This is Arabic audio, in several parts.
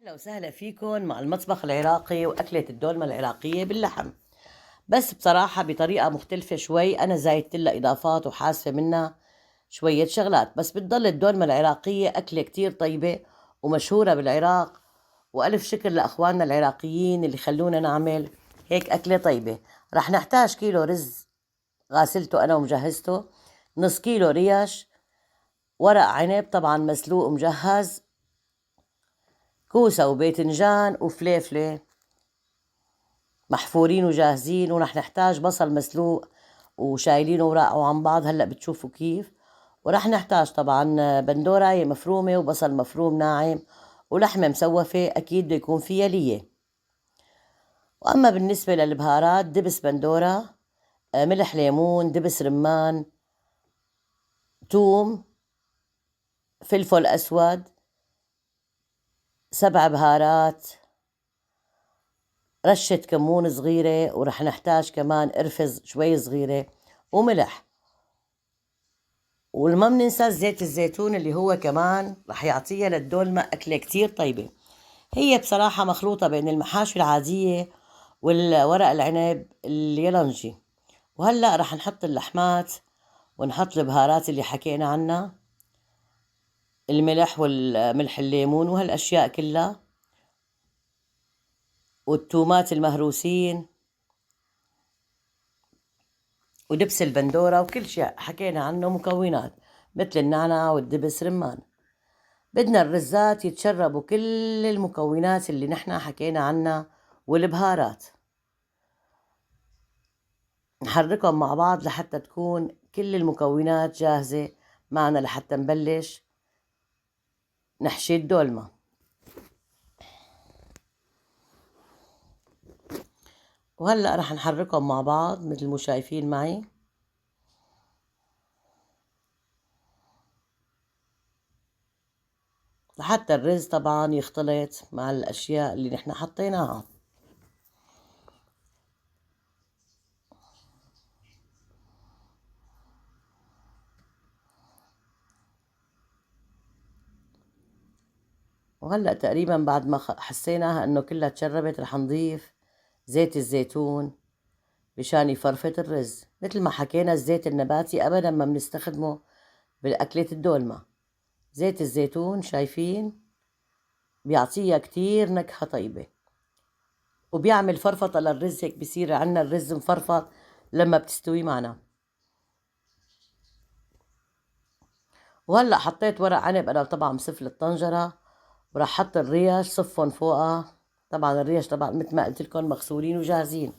أهلا وسهلا فيكم مع المطبخ العراقي وأكلة الدولمة العراقية باللحم. بس بصراحة بطريقة مختلفة شوي، أنا زايدت لها إضافات وحاسة منها شوية شغلات، بس بتضل الدولمة العراقية أكلة كتير طيبة ومشهورة بالعراق. وألف شكر لأخواننا العراقيين اللي خلونا نعمل هيك أكلة طيبة. رح نحتاج كيلو رز غاسلته أنا ومجهزته، نص كيلو ريش، ورق عنب طبعا مسلوق ومجهز، كوسة وباذنجان وفليفلة محفورين وجاهزين، ورح نحتاج بصل مسلوق وشايلينه وراقه عن بعض هلأ بتشوفوا كيف. ورح نحتاج طبعا بندوراية مفرومة وبصل مفروم ناعم ولحمة مسوفة أكيد بده يكون فيها لية. وأما بالنسبة للبهارات، دبس بندورة، ملح ليمون، دبس رمان، توم، فلفل أسود، 7 بهارات، رشة كمون صغيرة، ورح نحتاج كمان قرفة شوي صغيرة وملح. وما بننسى زيت الزيتون اللي هو كمان رح يعطيها للدولمة أكلة كتير طيبة. هي بصراحة مخلوطة بين المحاشي العادية والورق العنب اليالنجي. وهلأ رح نحط اللحمات ونحط البهارات اللي حكينا عنها، الملح والملح الليمون وهالأشياء كلها، والتومات المهروسين ودبس البندورة وكل شيء حكينا عنه مكونات مثل النعناع والدبس رمان. بدنا الرزات يتشربوا كل المكونات اللي نحنا حكينا عنها والبهارات، نحركهم مع بعض لحتى تكون كل المكونات جاهزة معنا لحتى نبلش نحشي الدولمة. وهلأ رح نحركهم مع بعض مثل ما شايفين معي، لحتى الرز طبعا يختلط مع الأشياء اللي نحنا حطيناها. وهلأ تقريبا بعد ما حسيناها انه كلها تشربت، رح نضيف زيت الزيتون مشان يفرفت الرز. مثل ما حكينا الزيت النباتي ابدا ما بنستخدمه بالاكلة الدولمة. زيت الزيتون شايفين بيعطيها كتير نكهة طيبة وبيعمل فرفطة للرز، هيك بصير عنا الرز مفرفط لما بتستوي معنا. وهلأ حطيت ورق عنب انا طبعا بسفل الطنجرة، وراح حط الريش صفن فوقها. طبعا الريش طبعا مثل ما قلت لكم مغسولين وجاهزين،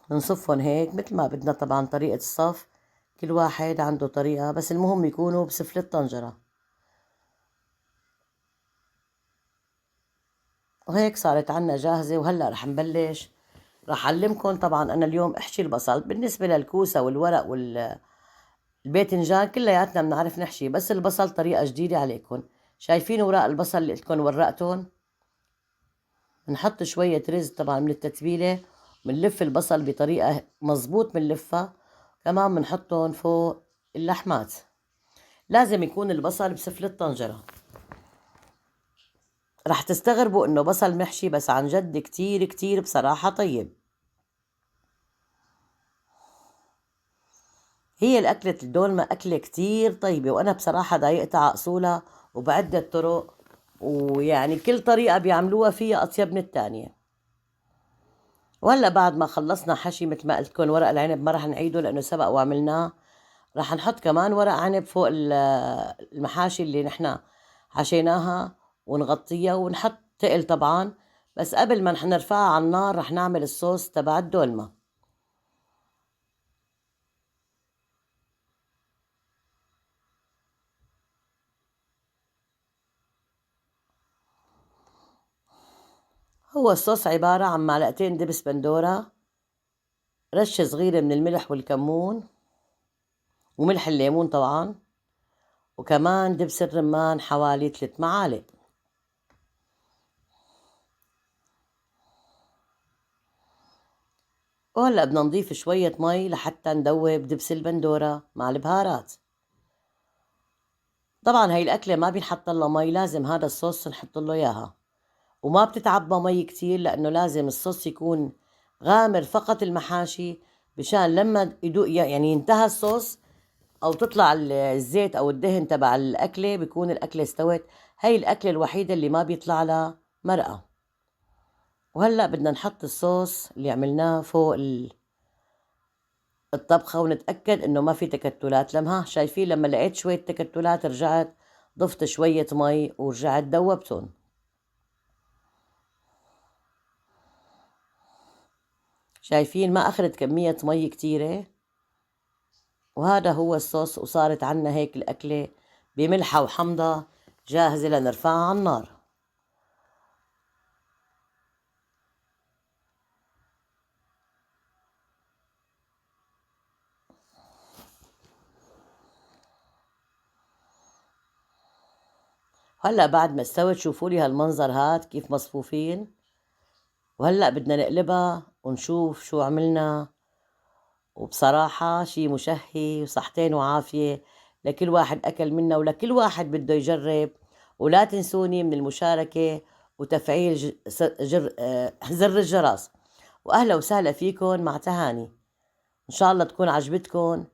بنصفهم هيك مثل ما بدنا. طبعا طريقة الصف كل واحد عنده طريقة، بس المهم يكونوا بسفل الطنجرة. وهيك صارت عنا جاهزة. وهلأ رح نبلش، رح أعلمكم. طبعا أنا اليوم أحشي البصل. بالنسبة للكوسة والورق والباذنجان كلياتنا بنعرف نحشي، بس البصل طريقة جديدة عليكم. شايفين وراء البصل اللي قلتلكم ورقتهم؟ بنحط شوية رز طبعا من التتبيلة، بنلف البصل بطريقة مزبوط بنلفها، كمان بنحطهم فوق اللحمات. لازم يكون البصل بسفل الطنجرة. رح تستغربوا انه بصل محشي، بس عن جد كتير كتير بصراحة طيب. هي الأكلة الدولمة أكلة كتير طيبة، وأنا بصراحة ضايقتها على أصولها وبعدة طرق، ويعني كل طريقة بيعملوها فيها أطيب من التانية. وهلا بعد ما خلصنا حشي مثل ما قلت لكم ورق العنب ما رح نعيده لأنه سبق وعملناه. رح نحط كمان ورق عنب فوق المحاشي اللي نحنا حشيناها ونغطيها ونحط تقل طبعا. بس قبل ما نحن نرفعها على النار رح نعمل الصوص تبع الدولمة. هو الصوص عبارة عن معلقتين دبس بندورة، رشة صغيرة من الملح والكمون وملح الليمون طبعا، وكمان دبس الرمان حوالي 3 معالق. وهلأ بدنا نضيف شوية مي لحتى ندوب دبس البندورة مع البهارات. طبعا هاي الأكلة ما بينحط لها مي، لازم هذا الصوص نحط له إياها، وما بتتعبى مي كتير لأنه لازم الصوص يكون غامر فقط المحاشي، مشان لما يدوق يعني ينتهى الصوص أو تطلع الزيت أو الدهن تبع الأكلة بيكون الأكلة استوت. هاي الأكلة الوحيدة اللي ما بيطلع لها مرقة. وهلأ بدنا نحط الصوص اللي عملناه فوق الطبخة ونتأكد إنه ما في تكتلات. لما شايفين لما لقيت شوية تكتلات رجعت ضفت شوية مي ورجعت دوبتهم. شايفين ما أخذت كمية مي كتيرة. وهذا هو الصوص، وصارت عنا هيك الأكلة بملحة وحمضة جاهزة لنرفعها على النار. هلا بعد ما استوت شوفوا لي هالمنظر هاد كيف مصفوفين. وهلا بدنا نقلبها ونشوف شو عملنا. وبصراحة شي مشهي وصحتين وعافية لكل واحد أكل منا ولكل واحد بده يجرب. ولا تنسوني من المشاركة وتفعيل زر الجرس. وأهلا وسهلا فيكن مع تهاني. إن شاء الله تكون عجبتكن،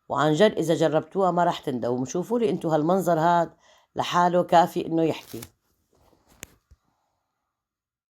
وعن جد إذا جربتوها ما رح تندموا. شوفوا لي انتو هالمنظر هاد لحاله كافي إنه يحكي.